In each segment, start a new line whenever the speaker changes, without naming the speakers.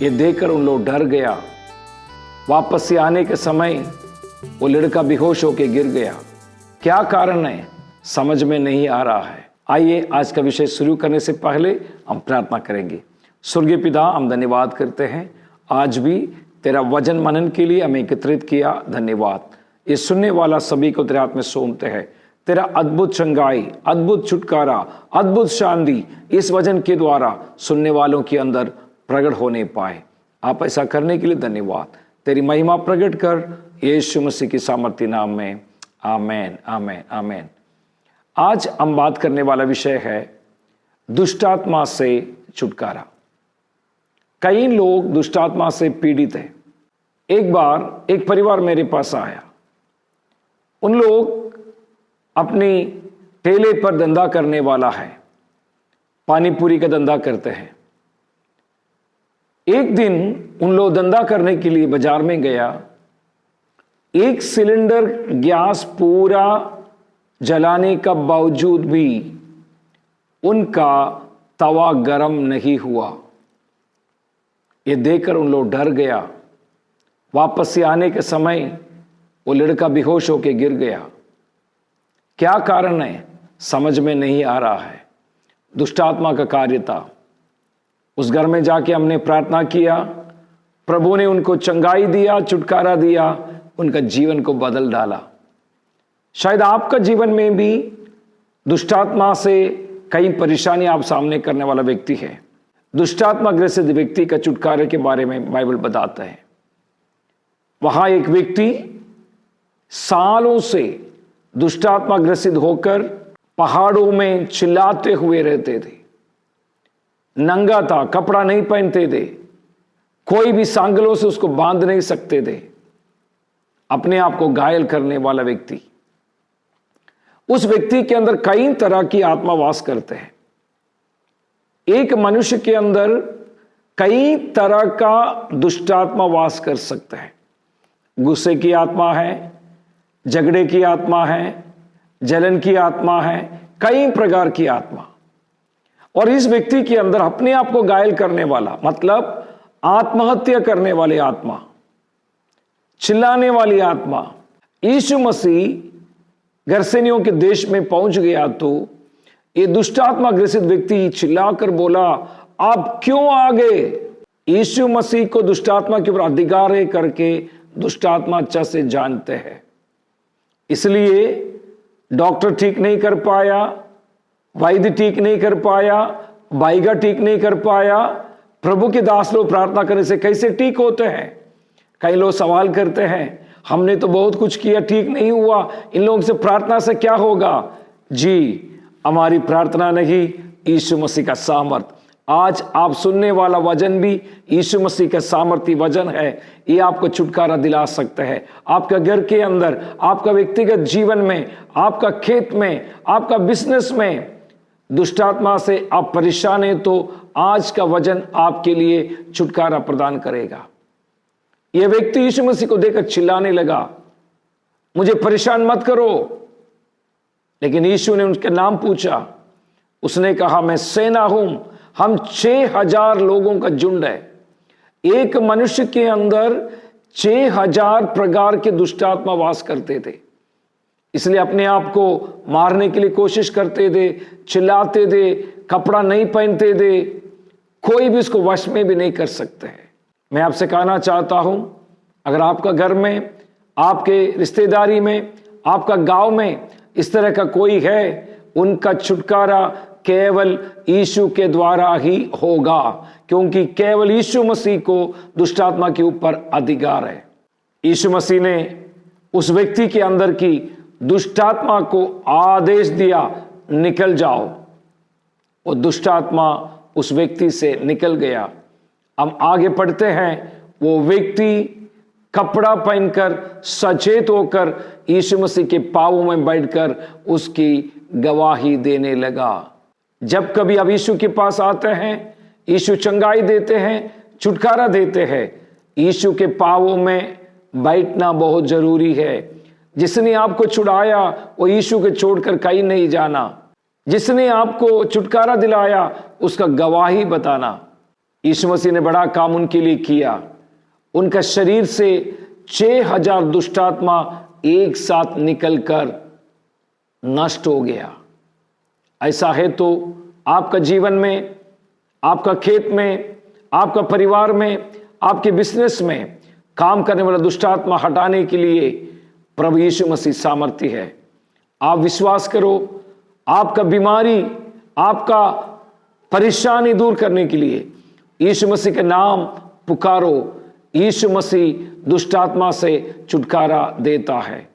ये देखकर उन लोग डर गया। वापस से आने के समय वो लड़का बेहोश होकर गिर गया। क्या कारण है समझ में नहीं आ रहा है। आइए आज का विषय शुरू करने से पहले हम प्रार्थना करेंगे। स्वर्गीय पिता, हम धन्यवाद करते हैं आज भी तेरा वचन मनन के लिए हमें एकत्रित किया। धन्यवाद। ये सुनने वाला सभी को तेरे हाथ में सौंपते हैं। तेरा अद्भुत चंगाई, अद्भुत छुटकारा, अद्भुत शांति इस वचन के द्वारा सुनने वालों के अंदर प्रकट होने पाए। आप ऐसा करने के लिए धन्यवाद। तेरी महिमा प्रकट कर यीशु मसीह की सामर्थ्य नाम में। आमेन, आमेन, आमेन। आज हम बात करने वाला विषय है दुष्टात्मा से छुटकारा। कई लोग दुष्टात्मा से पीड़ित हैं। एक बार एक परिवार मेरे पास आया। उन लोग अपनी ठेले पर धंधा करने वाला है, पानी पूरी का धंधा करते हैं। एक दिन उन लोग धंधा करने के लिए बाजार में गया। एक सिलेंडर गैस पूरा जलाने का बावजूद भी उनका तवा गर्म नहीं हुआ। ये देखकर उन लोग डर गया। वापस से आने के समय वो लड़का बेहोश होकर गिर गया। क्या कारण है समझ में नहीं आ रहा है। दुष्टात्मा का कार्य था। उस घर में जाके हमने प्रार्थना किया। प्रभु ने उनको चंगाई दिया, छुटकारा दिया, उनका जीवन को बदल डाला। शायद आपका जीवन में भी दुष्टात्मा से कई परेशानी आप सामने करने वाला व्यक्ति है। दुष्टात्मा ग्रसित व्यक्ति का छुटकारे के बारे में बाइबल बताता है। वहां एक व्यक्ति सालों से दुष्टात्मा ग्रसित होकर पहाड़ों में चिल्लाते हुए रहते थे। नंगा था, कपड़ा नहीं पहनते थे, कोई भी सांगलों से उसको बांध नहीं सकते थे। अपने आप को घायल करने वाला व्यक्ति। उस व्यक्ति के अंदर कई तरह की आत्मा वास करते हैं। एक मनुष्य के अंदर कई तरह का दुष्टात्मा वास कर सकता है। गुस्से की आत्मा है, झगड़े की आत्मा है, जलन की आत्मा है, कई प्रकार की आत्मा। और इस व्यक्ति के अंदर अपने आप को घायल करने वाला, मतलब आत्महत्या करने वाली आत्मा, चिल्लाने वाली आत्मा। यीशु मसीह गरसेनियों के देश में पहुंच गया तो ये दुष्टात्मा ग्रसित व्यक्ति चिल्लाकर बोला, आप क्यों आ गए? यीशु मसीह को दुष्टात्मा के ऊपर अधिकार है करके दुष्टात्मा अच्छा से जानते हैं। इसलिए डॉक्टर ठीक नहीं कर पाया, वैद्य ठीक नहीं कर पाया, बाइगा ठीक नहीं कर पाया। प्रभु के दास लोग प्रार्थना करने से कैसे ठीक होते हैं? कई लोग सवाल करते हैं, हमने तो बहुत कुछ किया, ठीक नहीं हुआ, इन लोगों से प्रार्थना से क्या होगा? जी, हमारी प्रार्थना नहीं, यीशु मसीह का सामर्थ। आज आप सुनने वाला वचन भी यीशु मसीह का सामर्थी वचन है। ये आपको छुटकारा दिला सकता है। आपका घर के अंदर, आपका व्यक्तिगत जीवन में, आपका खेत में, आपका बिजनेस में दुष्टात्मा से आप परेशान हैं तो आज का वचन आपके लिए छुटकारा प्रदान करेगा। यह व्यक्ति यीशु मसीह को देखकर चिल्लाने लगा, मुझे परेशान मत करो। लेकिन यीशु ने उनका नाम पूछा। उसने कहा, मैं सेना हूं, हम 6000 लोगों का झुंड है। एक मनुष्य के अंदर 6000 प्रकार के दुष्टात्मा वास करते थे। इसलिए अपने आप को मारने के लिए कोशिश करते थे, चिल्लाते थे, कपड़ा नहीं पहनते थे, कोई भी उसको वश में भी नहीं कर सकते हैं। मैं आपसे कहना चाहता हूं, अगर आपका घर में, आपके रिश्तेदारी में, आपका गांव में इस तरह का कोई है, उनका छुटकारा केवल यीशु के द्वारा ही होगा, क्योंकि केवल यीशु मसीह को दुष्टात्मा के ऊपर अधिकार है। यीशु मसीह ने उस व्यक्ति के अंदर की दुष्टात्मा को आदेश दिया, निकल जाओ। वो दुष्टात्मा उस व्यक्ति से निकल गया। हम आगे पढ़ते हैं। वो व्यक्ति कपड़ा पहनकर सचेत होकर यीशु मसीह के पांवों में बैठकर उसकी गवाही देने लगा। जब कभी आप यीशु के पास आते हैं, यीशु चंगाई देते हैं, छुटकारा देते हैं। यीशु के पांवों में बैठना बहुत जरूरी है। जिसने आपको छुड़ाया वो यीशु के छोड़कर कहीं नहीं जाना। जिसने आपको छुटकारा दिलाया उसका गवाही बताना। यीशु मसीह ने बड़ा काम उनके लिए किया। उनका शरीर से 6000 दुष्टात्मा एक साथ निकलकर नष्ट हो गया। ऐसा है तो आपका जीवन में, आपका खेत में, आपका परिवार में, आपके बिजनेस में काम करने वाला दुष्टात्मा हटाने के लिए प्रभु यीशु मसीह सामर्थ्य है। आप विश्वास करो, आपका बीमारी, आपका परेशानी दूर करने के लिए यीशु मसीह के नाम पुकारो। यीशु मसीह दुष्टात्मा से छुटकारा देता है।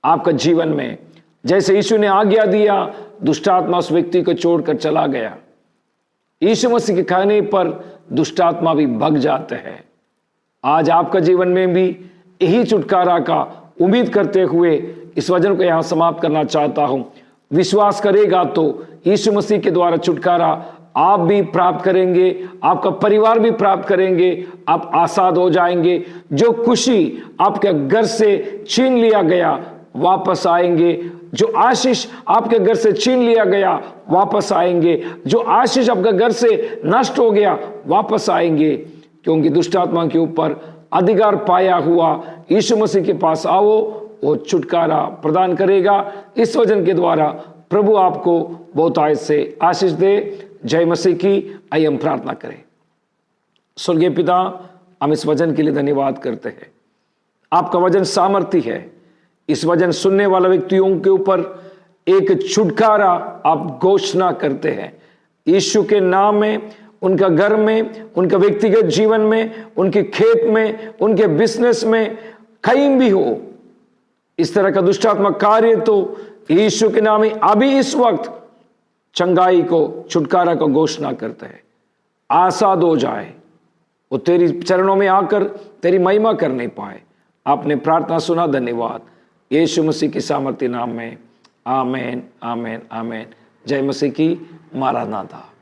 आपका जीवन में जैसे यीशु ने आज्ञा दिया, दुष्टात्मा उस व्यक्ति को छोड़कर चला गया। यीशु मसीह के कहने पर दुष्टात्मा भी भग जाते हैं। आज आपका जीवन में भी यही छुटकारा का उम्मीद करते हुए इस वचन को यहां समाप्त करना चाहता हूं। विश्वास करेगा तो यीशु मसीह के द्वारा छुटकारा आप भी प्राप्त करेंगे, आपका परिवार भी प्राप्त करेंगे, आप आजाद हो जाएंगे। जो खुशी आपके घर से छीन लिया गया वापस आएंगे, जो आशीष आपके घर से छीन लिया गया वापस आएंगे, जो आशीष आपके घर से नष्ट हो गया वापस आएंगे, क्योंकि दुष्टात्मा के ऊपर अधिकार पाया हुआ यीशु मसीह के पास आओ, वो छुटकारा प्रदान करेगा। इस वचन के द्वारा प्रभु आपको बहुतायत से आशीष दे। जय मसीह की। आइए हम प्रार्थना करें। स्वर्गीय पिता, हम इस वचन के लिए धन्यवाद करते हैं। आपका वचन सामर्थ्य है। इस वचन सुनने वाले व्यक्तियों के ऊपर एक छुटकारा आप घोषणा करते हैं। यीशु के नाम में, उनका घर में, उनका व्यक्तिगत जीवन में, उनके खेत में, उनके बिजनेस में, कहीं भी हो इस तरह का दुष्टात्मा कार्य, तो यीशु के नाम में अभी इस वक्त चंगाई को, छुटकारा को घोषणा करते हैं। आजाद हो जाए, वो तेरी चरणों में आकर तेरी महिमा करने पाए। आपने प्रार्थना सुना, धन्यवाद। यीशु मसीह की सामर्थ्य नाम में आमेन, आमेन, आमेन। जय मसीह की। मारानाथा।